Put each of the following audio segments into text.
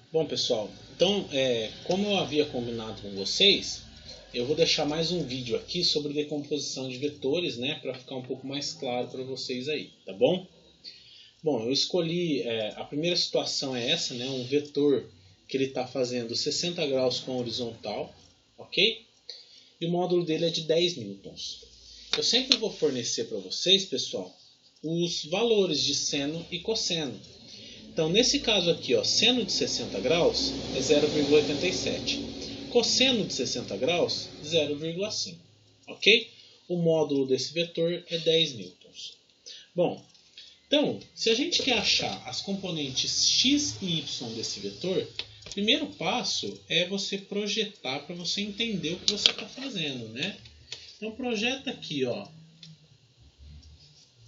Bom, pessoal, então, como eu havia combinado com vocês, eu vou deixar mais um vídeo aqui sobre decomposição de vetores, né, para ficar um pouco mais claro para vocês aí, tá bom? Bom, eu escolhi, a primeira situação é essa, né, um vetor que ele está fazendo 60 graus com a horizontal, ok? E o módulo dele é de 10 newtons. Eu sempre vou fornecer para vocês, pessoal, os valores de seno e cosseno. Então, nesse caso aqui, ó, seno de 60 graus é 0,87. Cosseno de 60 graus, 0,5. Ok? O módulo desse vetor é 10 newtons. Bom, então, se a gente quer achar as componentes x e y desse vetor, o primeiro passo é você projetar para você entender o que você está fazendo, né? Então, projeta aqui, ó,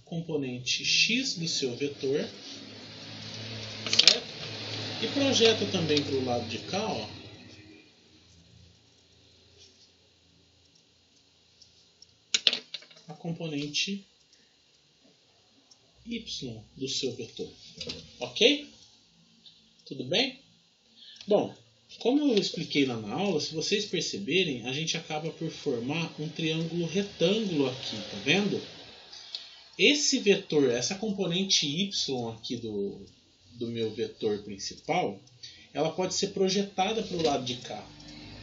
componente x do seu vetor, certo? E projeta também para o lado de cá, ó, a componente y do seu vetor. Ok? Tudo bem? Bom, como eu expliquei lá na aula, se vocês perceberem, a gente acaba por formar um triângulo retângulo aqui, tá vendo? Esse vetor, essa componente y aqui do meu vetor principal, ela pode ser projetada para o lado de cá.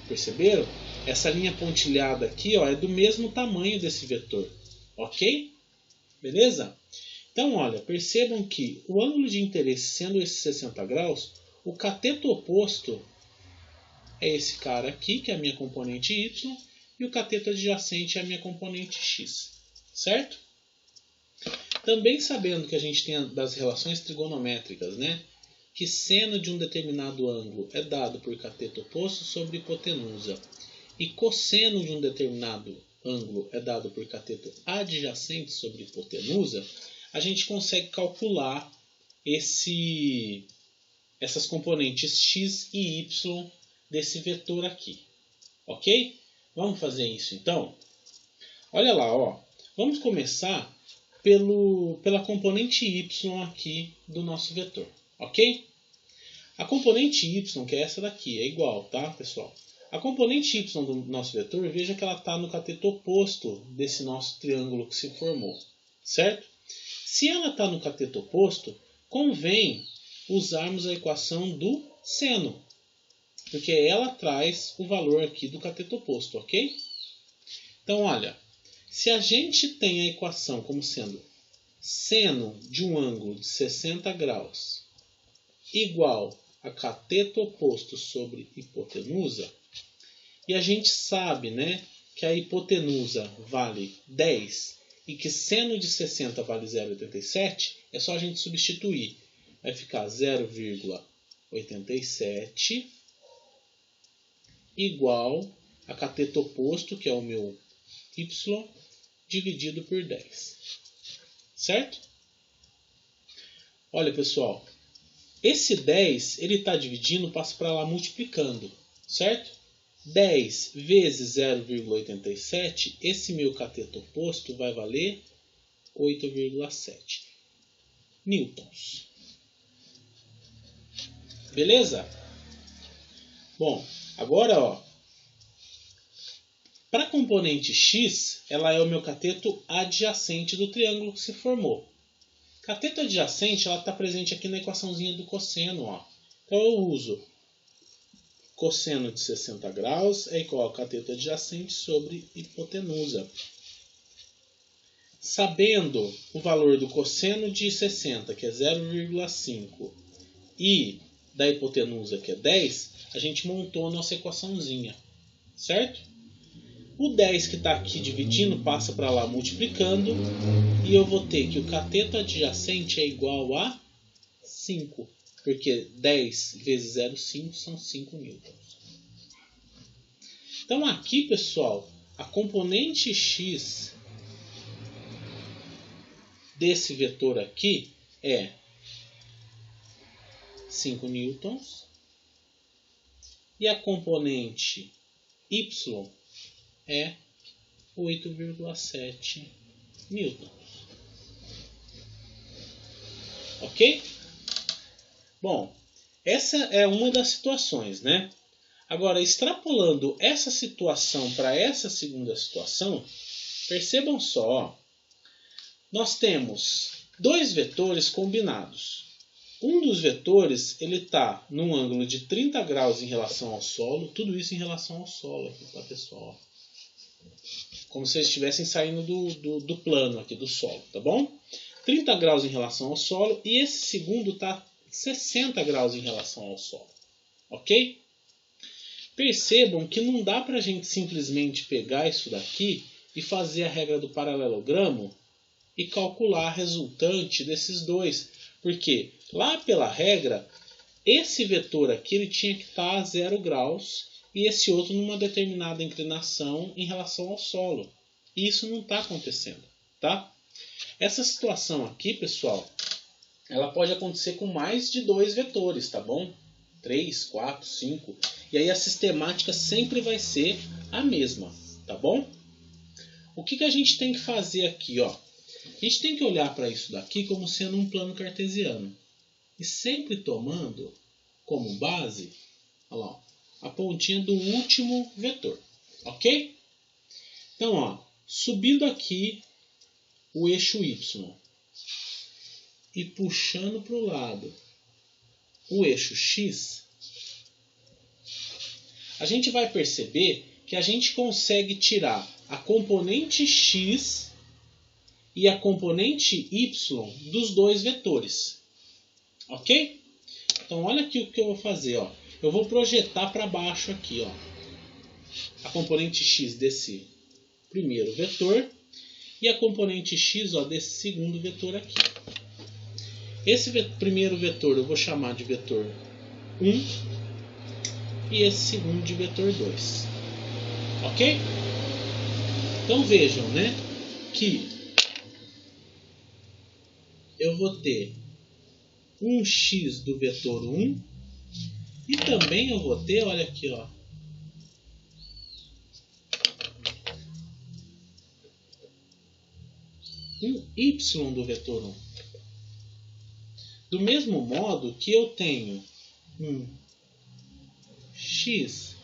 Perceberam? Essa linha pontilhada aqui, ó, é do mesmo tamanho desse vetor. Ok? Beleza? Então, olha, percebam que o ângulo de interesse sendo esse 60 graus, o cateto oposto é esse cara aqui, que é a minha componente y, e o cateto adjacente é a minha componente x. Certo? Também sabendo que a gente tem das relações trigonométricas, né? Que seno de um determinado ângulo é dado por cateto oposto sobre hipotenusa e cosseno de um determinado ângulo é dado por cateto adjacente sobre hipotenusa, a gente consegue calcular essas componentes x e y desse vetor aqui. Ok? Vamos fazer isso então? Olha lá, ó. Vamos começar pela componente y aqui do nosso vetor. Ok? A componente y, que é essa daqui, é igual, tá, pessoal? A componente y do nosso vetor, veja que ela está no cateto oposto desse nosso triângulo que se formou, certo? Se ela está no cateto oposto, convém usarmos a equação do seno, porque ela traz o valor aqui do cateto oposto, ok? Então, olha, se a gente tem a equação como sendo seno de um ângulo de 60 graus igual a cateto oposto sobre hipotenusa, e a gente sabe, né, que a hipotenusa vale 10 e que seno de 60 vale 0,87, é só a gente substituir. Vai ficar 0,87 igual a cateto oposto, que é o meu y, dividido por 10. Certo? Olha, pessoal, esse 10, ele está dividindo, passa para lá multiplicando, certo? 10 vezes 0,87, esse meu cateto oposto vai valer 8,7 newtons. Beleza? Bom, agora, ó, para a componente x, ela é o meu cateto adjacente do triângulo que se formou. Cateto adjacente, ela está presente aqui na equaçãozinha do cosseno, ó. Então eu uso cosseno de 60 graus é igual a cateto adjacente sobre hipotenusa. Sabendo o valor do cosseno de 60, que é 0,5, e da hipotenusa, que é 10, a gente montou a nossa equaçãozinha, certo? O 10 que está aqui dividindo passa para lá multiplicando, e eu vou ter que o cateto adjacente é igual a 5. Porque 10 vezes 0,5 são 5 newtons. Então aqui, pessoal, a componente x desse vetor aqui é 5 newtons. E a componente y é 8,7 newtons. Ok? Bom, essa é uma das situações, né? Agora, extrapolando essa situação para essa segunda situação, percebam só, ó, nós temos dois vetores combinados. Um dos vetores ele está num ângulo de 30 graus em relação ao solo, tudo isso em relação ao solo aqui, tá, pessoal? Como se eles estivessem saindo do plano aqui, do solo, tá bom? 30 graus em relação ao solo e esse segundo está 60 graus em relação ao solo, ok? Percebam que não dá para a gente simplesmente pegar isso daqui e fazer a regra do paralelogramo e calcular a resultante desses dois. Porque lá pela regra, esse vetor aqui ele tinha que estar a 0 graus e esse outro numa determinada inclinação em relação ao solo. E isso não está acontecendo, tá? Essa situação aqui, pessoal, ela pode acontecer com mais de dois vetores, tá bom? 3, 4, 5. E aí a sistemática sempre vai ser a mesma, tá bom? O que a gente tem que fazer aqui, ó? A gente tem que olhar para isso daqui como sendo um plano cartesiano. E sempre tomando como base, olha lá, a pontinha do último vetor, ok? Então, ó, subindo aqui o eixo Y e puxando para o lado o eixo X, a gente vai perceber que a gente consegue tirar a componente X e a componente Y dos dois vetores. Ok? Então olha aqui o que eu vou fazer. Ó. Eu vou projetar para baixo aqui, ó, a componente X desse primeiro vetor e a componente X, ó, desse segundo vetor aqui. Esse primeiro vetor eu vou chamar de vetor 1 e esse segundo de vetor 2. Ok? Então vejam, né, que eu vou ter um x do vetor 1 e também eu vou ter, olha aqui, ó, um y do vetor 1. Do mesmo modo que eu tenho um x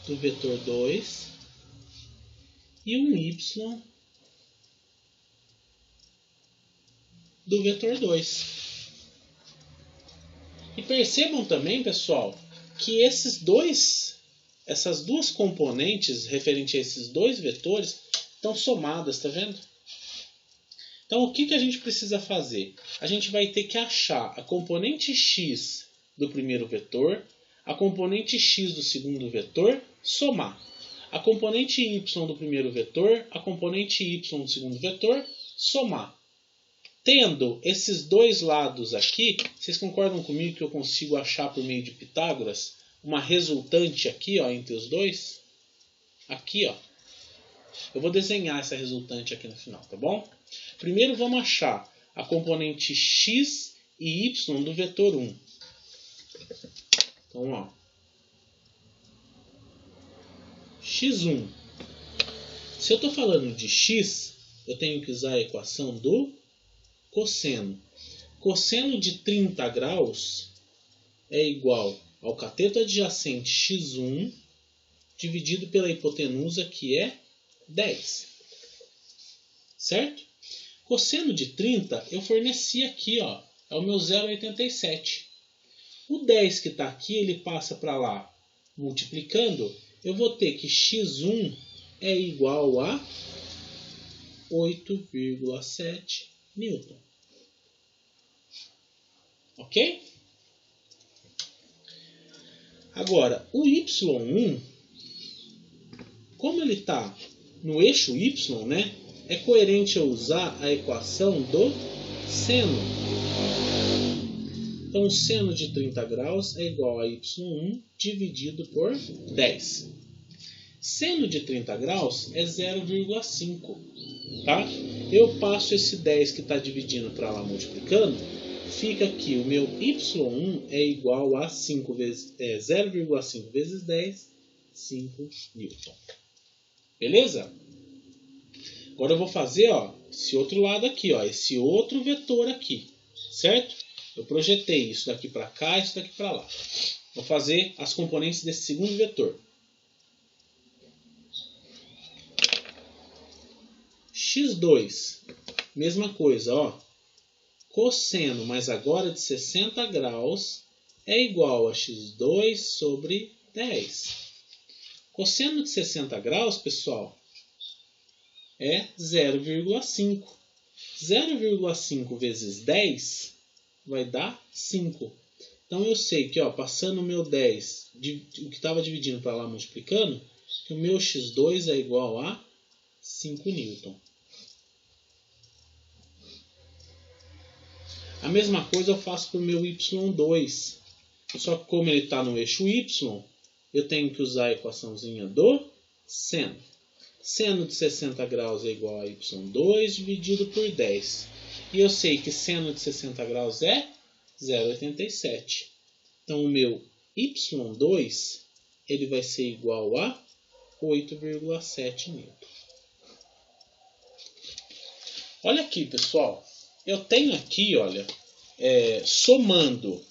do vetor 2 e um y do vetor 2. E percebam também, pessoal, que essas duas componentes referentes a esses dois vetores estão somadas, tá vendo? Então o que a gente precisa fazer? A gente vai ter que achar a componente x do primeiro vetor, a componente x do segundo vetor, somar. A componente y do primeiro vetor, a componente y do segundo vetor, somar. Tendo esses dois lados aqui, vocês concordam comigo que eu consigo achar por meio de Pitágoras uma resultante aqui, ó, entre os dois? Aqui, ó. Eu vou desenhar essa resultante aqui no final, tá bom? Primeiro vamos achar a componente x e y do vetor 1. Então, ó, x1. Se eu estou falando de x, eu tenho que usar a equação do cosseno. Cosseno de 30 graus é igual ao cateto adjacente x1 dividido pela hipotenusa, que é 10. Certo? Cosseno de 30 eu forneci aqui, ó, é o meu 0,87. O 10 que está aqui, ele passa para lá multiplicando, eu vou ter que x1 é igual a 8,7 Newton. Ok? Agora, o y1, como ele está no eixo y, né, é coerente eu usar a equação do seno. Então, o seno de 30 graus é igual a y1 dividido por 10. Seno de 30 graus é 0,5. Tá? Eu passo esse 10 que está dividindo para lá multiplicando, fica aqui o meu y1 é igual a 0,5 vezes 10, 5 Newton. Beleza? Agora eu vou fazer, ó, esse outro lado aqui, ó, esse outro vetor aqui, certo? Eu projetei isso daqui para cá e isso daqui para lá. Vou fazer as componentes desse segundo vetor. x2, mesma coisa, ó. Cosseno, mas agora de 60 graus, é igual a x2 sobre 10. Cosseno de 60 graus, pessoal, é 0,5. 0,5 vezes 10 vai dar 5. Então eu sei que, ó, passando o meu 10, o que estava dividindo para lá multiplicando, que o meu x2 é igual a 5 newton. A mesma coisa eu faço para o meu y2. Só que como ele está no eixo y, eu tenho que usar a equaçãozinha do seno. Seno de 60 graus é igual a y2 dividido por 10. E eu sei que seno de 60 graus é 0,87. Então o meu y2 ele vai ser igual a 8,7 newton. Olha aqui, pessoal. Eu tenho aqui, olha, somando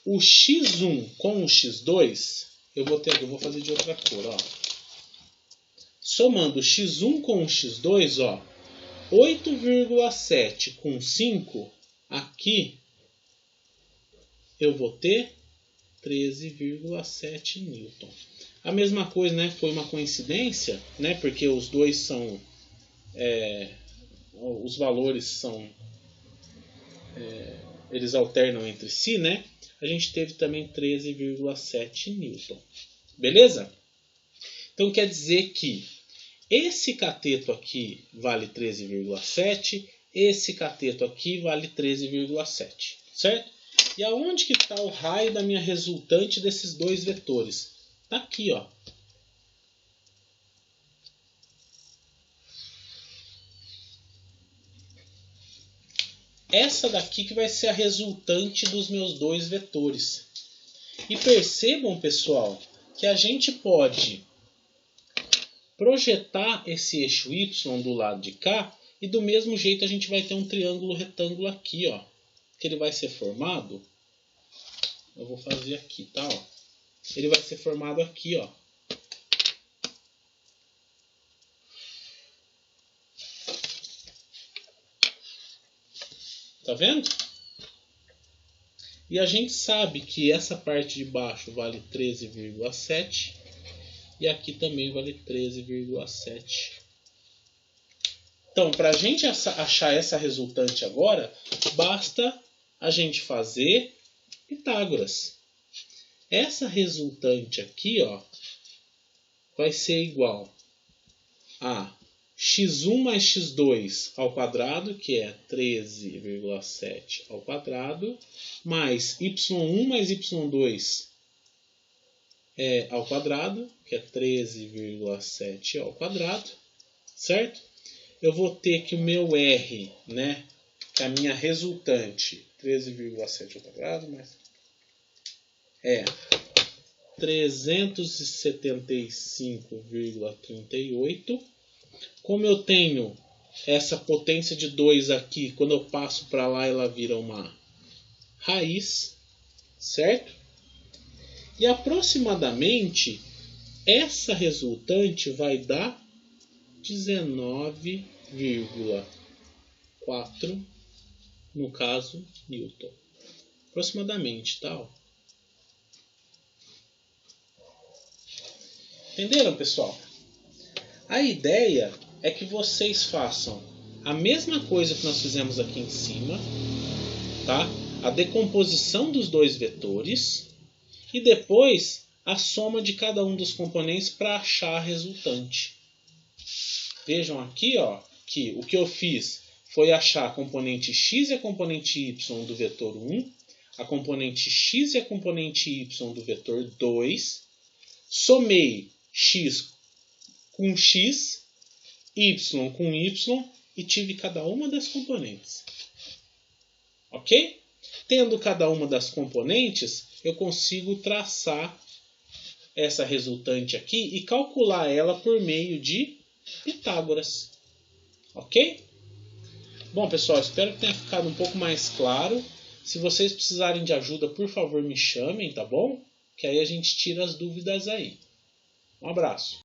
o x1 com o x2, eu vou fazer de outra cor, ó. Somando o x1 com o x2, ó, 8,7 com 5, aqui eu vou ter 13,7 newton. A mesma coisa, né? Foi uma coincidência, né? Porque os dois são... os valores são... eles alternam entre si, né? A gente teve também 13,7 newton. Beleza? Então quer dizer que esse cateto aqui vale 13,7, esse cateto aqui vale 13,7, certo? E aonde que está o raio da minha resultante desses dois vetores? Está aqui, ó. Essa daqui que vai ser a resultante dos meus dois vetores. E percebam, pessoal, que a gente pode projetar esse eixo y do lado de cá e do mesmo jeito a gente vai ter um triângulo retângulo aqui, ó, que ele vai ser formado. Eu vou fazer aqui, tá? Ó. Ele vai ser formado aqui, ó. Tá vendo? E a gente sabe que essa parte de baixo vale 13,7 e aqui também vale 13,7. Então, para a gente achar essa resultante agora, basta a gente fazer Pitágoras. Essa resultante aqui, ó, vai ser igual a x1 mais x2 ao quadrado, que é 13,7 ao quadrado, mais y1 mais y2 ao quadrado, que é 13,7 ao quadrado, certo? Eu vou ter que o meu R, né, que é a minha resultante, 13,7 ao quadrado, mas é 375,38. Como eu tenho essa potência de 2 aqui, quando eu passo para lá ela vira uma raiz, certo? E aproximadamente essa resultante vai dar 19,4, no caso, newton. Aproximadamente, tá? Entenderam, pessoal? A ideia é que vocês façam a mesma coisa que nós fizemos aqui em cima, tá? A decomposição dos dois vetores e depois a soma de cada um dos componentes para achar a resultante. Vejam aqui, ó, que o que eu fiz foi achar a componente x e a componente y do vetor 1, a componente x e a componente y do vetor 2, somei x com x, y com y e tive cada uma das componentes. Ok? Tendo cada uma das componentes, eu consigo traçar essa resultante aqui e calcular ela por meio de Pitágoras. Ok? Bom, pessoal, espero que tenha ficado um pouco mais claro. Se vocês precisarem de ajuda, por favor, me chamem, tá bom? Que aí a gente tira as dúvidas aí. Um abraço.